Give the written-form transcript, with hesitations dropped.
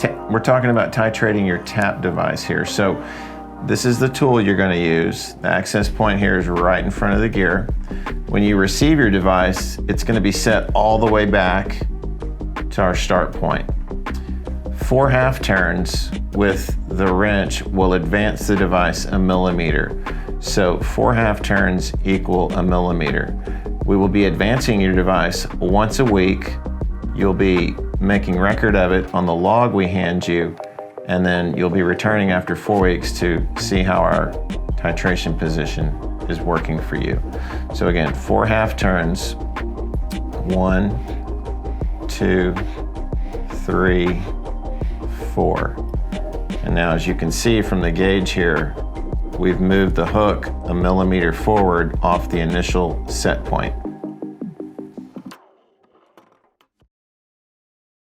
We're talking about titrating your tap device here. So this is the tool you're going to use. The access point here is right in front of the gear. When you receive your device, it's going to be set all the way back to our start point. 4 half turns with the wrench will advance the device a millimeter. So 4 half turns equal a millimeter. We will be advancing your device once a week. You'll be making record of it on the log we hand you, and then you'll be returning after 4 weeks to see how our titration position is working for you. So again, 4 half turns, 1, 2, 3, 4. And now as you can see from the gauge here, we've moved the hook a millimeter forward off the initial set point.